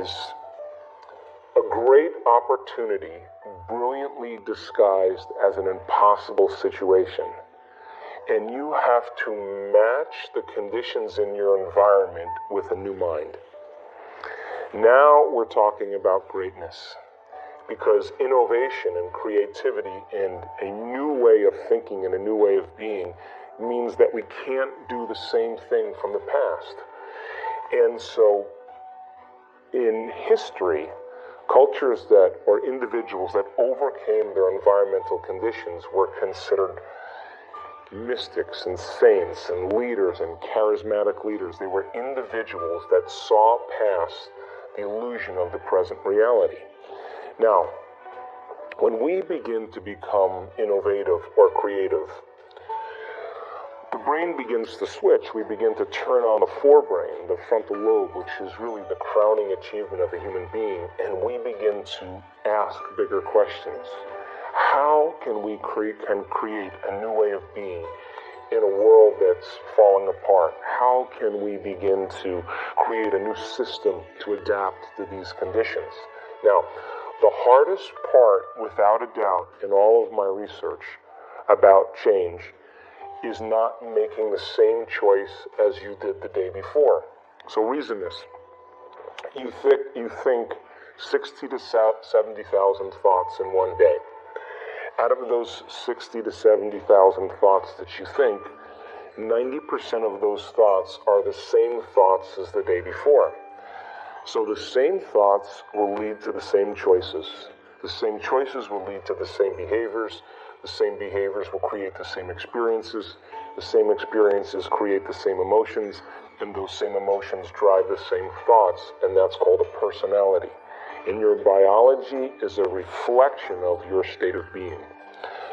as a great opportunity brilliantly disguised as an impossible situation. And you have to match the conditions in your environment with a new mind. Now we're talking about greatness, because innovation and creativity and a new way of thinking and a new way of being means that we can't do the same thing from the past. And so in history, cultures that, or individuals that overcame their environmental conditions were considered mystics and saints and leaders and charismatic leaders. They were individuals that saw past the illusion of the present reality. Now, when we begin to become innovative or creative, the brain begins to switch. We begin to turn on the forebrain, the frontal lobe, which is really the crowning achievement of a human being, and we begin to ask bigger questions. How can we create a new way of being in a world that's falling apart? How can we begin to create a new system to adapt to these conditions? Now, the hardest part, without a doubt, in all of my research about change is not making the same choice as you did the day before. So reason this. You think 60 to 70,000 thoughts in one day. Out of those 60 to 70,000 thoughts that you think, 90% of those thoughts are the same thoughts as the day before. So the same thoughts will lead to the same choices. The same choices will lead to the same behaviors. The same behaviors will create the same experiences. The same experiences create the same emotions, and those same emotions drive the same thoughts, and that's called a personality. And your biology is a reflection of your state of being.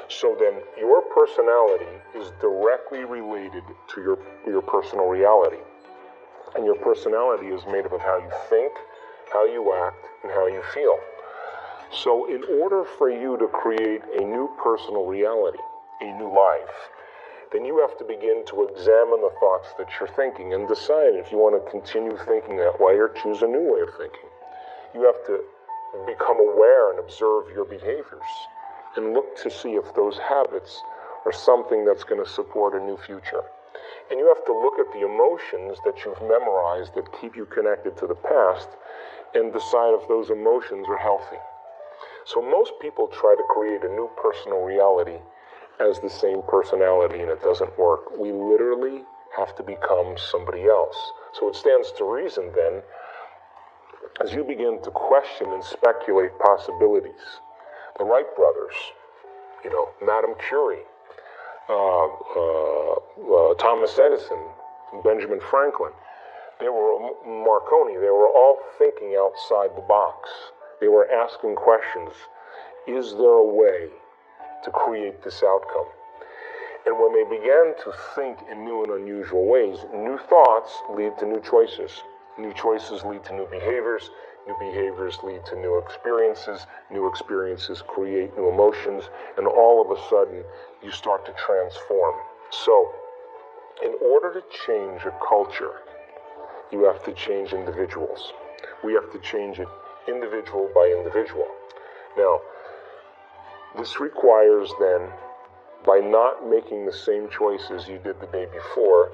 So then your personality is directly related to your personal reality. And your personality is made up of how you think, how you act, and how you feel. So in order for you to create a new personal reality, a new life, then you have to begin to examine the thoughts that you're thinking and decide if you want to continue thinking that way or choose a new way of thinking. You have to become aware and observe your behaviors and look to see if those habits are something that's going to support a new future. And you have to look at the emotions that you've memorized that keep you connected to the past and decide if those emotions are healthy. So most people try to create a new personal reality as the same personality, and it doesn't work. We literally have to become somebody else. So it stands to reason then, as you begin to question and speculate possibilities, the Wright brothers, Madame Curie, Thomas Edison, Benjamin Franklin, Marconi, they were all thinking outside the box. They were asking questions. Is there a way to create this outcome? And when they began to think in new and unusual ways, new thoughts lead to new choices. New choices lead to new behaviors. New behaviors lead to new experiences. New experiences create new emotions. And all of a sudden, you start to transform. So, in order to change a culture, you have to change individuals. We have to change it individual by individual. Now, this requires then, by not making the same choices you did the day before,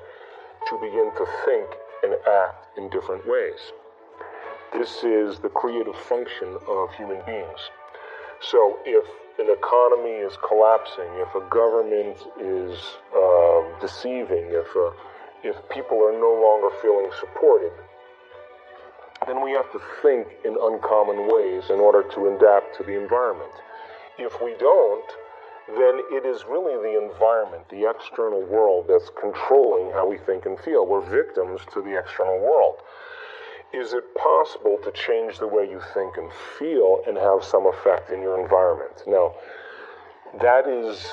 to begin to think and act in different ways. This is the creative function of human beings. So if an economy is collapsing, if a government is deceiving, if people are no longer feeling supported, then we have to think in uncommon ways in order to adapt to the environment. If we don't, then it is really the environment, the external world, that's controlling how we think and feel. We're victims to the external world. Is it possible to change the way you think and feel and have some effect in your environment? Now, that is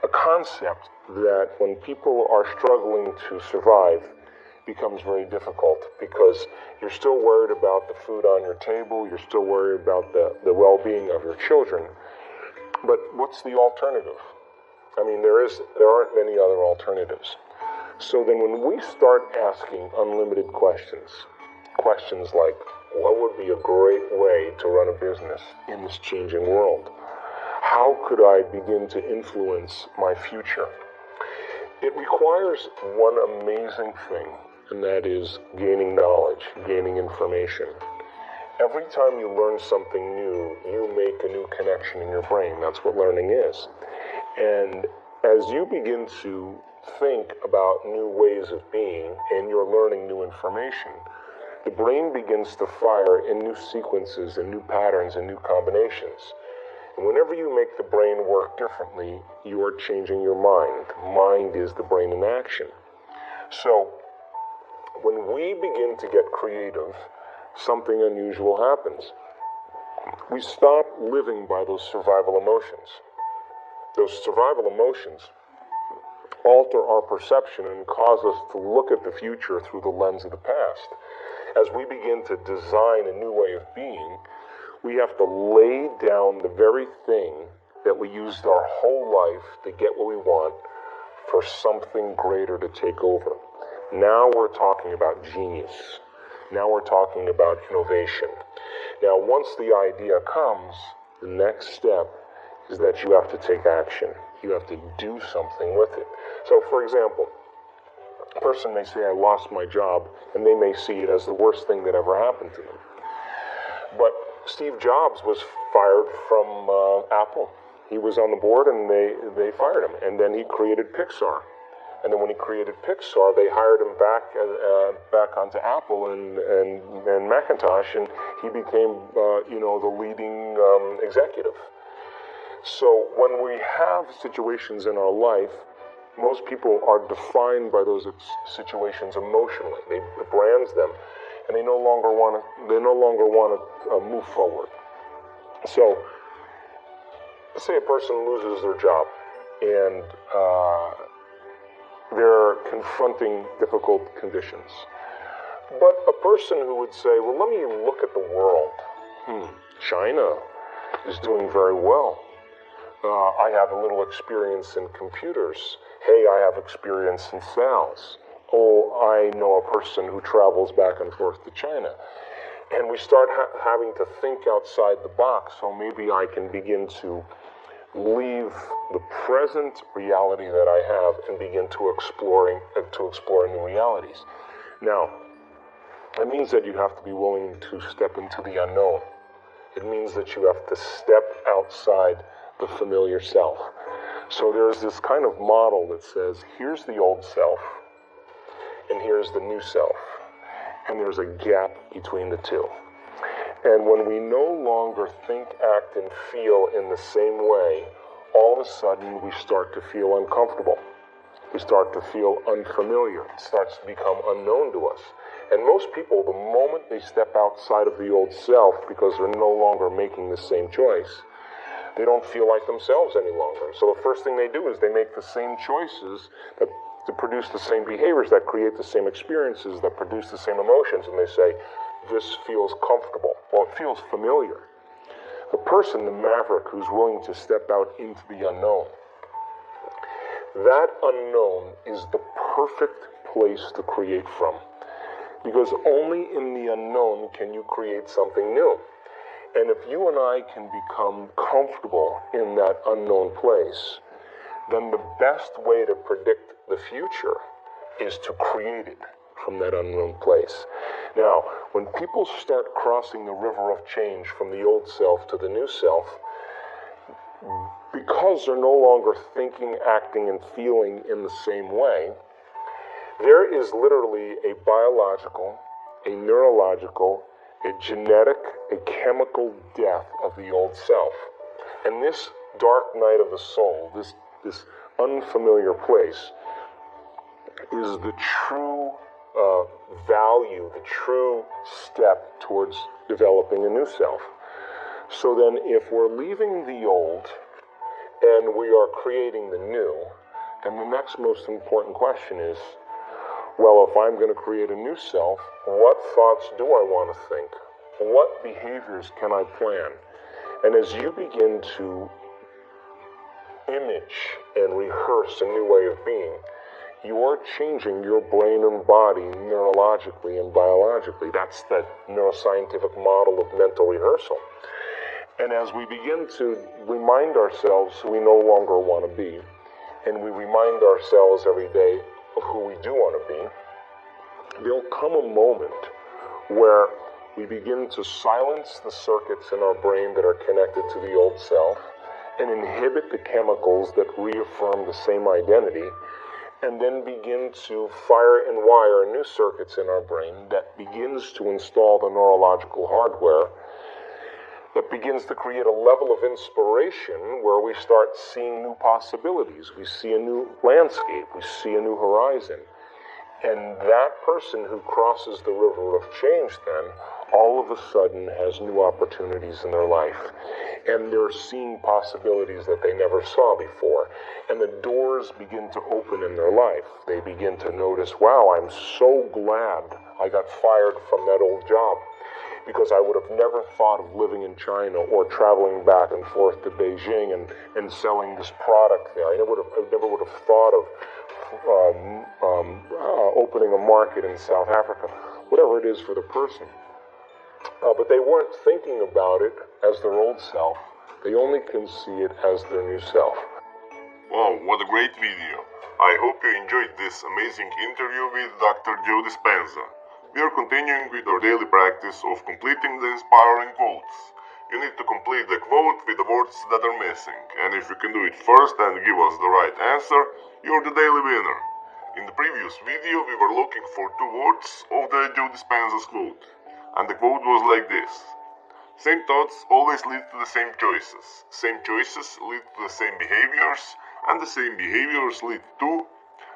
a concept that when people are struggling to survive becomes very difficult, because you're still worried about the food on your table, you're still worried about the well-being of your children. But what's the alternative? I mean, there aren't many other alternatives. So then when we start asking unlimited questions, questions like, what would be a great way to run a business in this changing world? How could I begin to influence my future? It requires one amazing thing, and that is gaining knowledge, gaining information. Every time you learn something new, you make a new connection in your brain. That's what learning is. And as you begin to think about new ways of being and you're learning new information, the brain begins to fire in new sequences and new patterns and new combinations. And whenever you make the brain work differently, you are changing your mind. Mind is the brain in action. So when we begin to get creative, something unusual happens. We stop living by those survival emotions. Those survival emotions alter our perception and cause us to look at the future through the lens of the past. As we begin to design a new way of being, we have to lay down the very thing that we used our whole life to get what we want for something greater to take over. Now we're talking about genius. Now we're talking about innovation. Now, once the idea comes, the next step is that you have to take action. You have to do something with it. So, for example, a person may say, I lost my job, and they may see it as the worst thing that ever happened to them. But Steve Jobs was fired from Apple. He was on the board, and they fired him. And then he created Pixar. And then when he created Pixar, they hired him back onto Apple and Macintosh, and he became, the leading executive. So when we have situations in our life, most people are defined by those situations emotionally. They brands them, and they no longer want to move forward. So, let's say a person loses their job, and they're confronting difficult conditions. But a person who would say, well, let me look at the world. China is doing very well. I have a little experience in computers. Hey, I have experience in sales. Oh, I know a person who travels back and forth to China. And we start having to think outside the box, so maybe I can begin to leave the present reality that I have and begin to explore new realities. Now, it means that you have to be willing to step into the unknown. It means that you have to step outside the familiar self. So there's this kind of model that says, here's the old self, and here's the new self, and there's a gap between the two. And when we no longer think, act, and feel in the same way, all of a sudden we start to feel uncomfortable. We start to feel unfamiliar. It starts to become unknown to us. And most people, the moment they step outside of the old self, because they're no longer making the same choice, they don't feel like themselves any longer. So the first thing they do is they make the same choices to produce the same behaviors, that create the same experiences, that produce the same emotions, and they say, this feels comfortable. Well, it feels familiar. The person, the maverick, who's willing to step out into the unknown, that unknown is the perfect place to create from. Because only in the unknown can you create something new. And if you and I can become comfortable in that unknown place, then the best way to predict the future is to create it from that unknown place. Now, when people start crossing the river of change from the old self to the new self, because they're no longer thinking, acting, and feeling in the same way, there is literally a biological, a neurological, a genetic, a chemical death of the old self. And this dark night of the soul, this unfamiliar place, is the true value, the true step towards developing a new self. So then if we're leaving the old and we are creating the new, then the next most important question is, well, if I'm going to create a new self, what thoughts do I want to think? What behaviors can I plan? And as you begin to image and rehearse a new way of being, you're changing your brain and body neurologically and biologically. That's the neuroscientific model of mental rehearsal. And as we begin to remind ourselves who we no longer want to be, and we remind ourselves every day of who we do want to be, there'll come a moment where we begin to silence the circuits in our brain that are connected to the old self and inhibit the chemicals that reaffirm the same identity, and then begin to fire and wire new circuits in our brain that begins to install the neurological hardware that begins to create a level of inspiration where we start seeing new possibilities. We see a new landscape. We see a new horizon. And that person who crosses the river of change then all of a sudden has new opportunities in their life. And they're seeing possibilities that they never saw before. And the doors begin to open in their life. They begin to notice, wow, I'm so glad I got fired from that old job, because I would have never thought of living in China or traveling back and forth to Beijing and selling this product there. I never would have thought of opening a market in South Africa, whatever it is for the person. But they weren't thinking about it as their old self. They only can see it as their new self. Wow, what a great video. I hope you enjoyed this amazing interview with Dr. Joe Dispenza. We are continuing with our daily practice of completing the inspiring quotes. You need to complete the quote with the words that are missing, and if you can do it first and give us the right answer, you're the daily winner. In the previous video, we were looking for two words of the Joe Dispenza's quote, and the quote was like this: same thoughts always lead to the same choices. Same choices lead to the same behaviors, and the same behaviors lead to,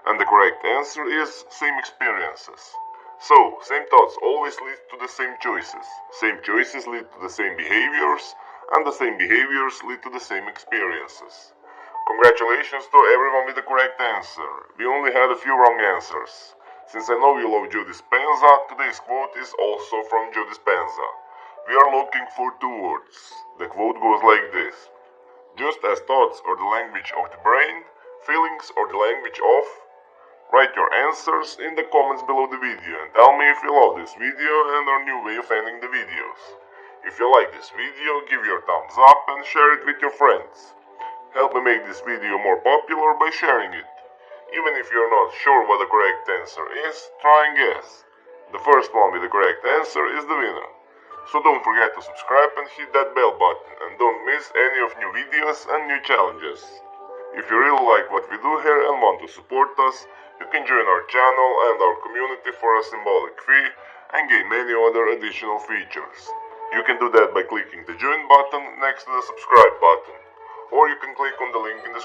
and the correct answer is same experiences. So, same thoughts always lead to the same choices. Same choices lead to the same behaviors, and the same behaviors lead to the same experiences. Congratulations to everyone with the correct answer. We only had a few wrong answers. Since I know you love Joe Dispenza, today's quote is also from Joe Dispenza. We are looking for two words. The quote goes like this: just as thoughts are the language of the brain, feelings are the language of. Write your answers in the comments below the video and tell me if you love this video and our new way of ending the videos. If you like this video, give your thumbs up and share it with your friends. Help me make this video more popular by sharing it. Even if you're not sure what the correct answer is, try and guess. The first one with the correct answer is the winner. So don't forget to subscribe and hit that bell button, and don't miss any of new videos and new challenges. If you really like what we do here and want to support us, you can join our channel and our community for a symbolic fee and gain many other additional features. You can do that by clicking the join button next to the subscribe button, or you can click on the link in the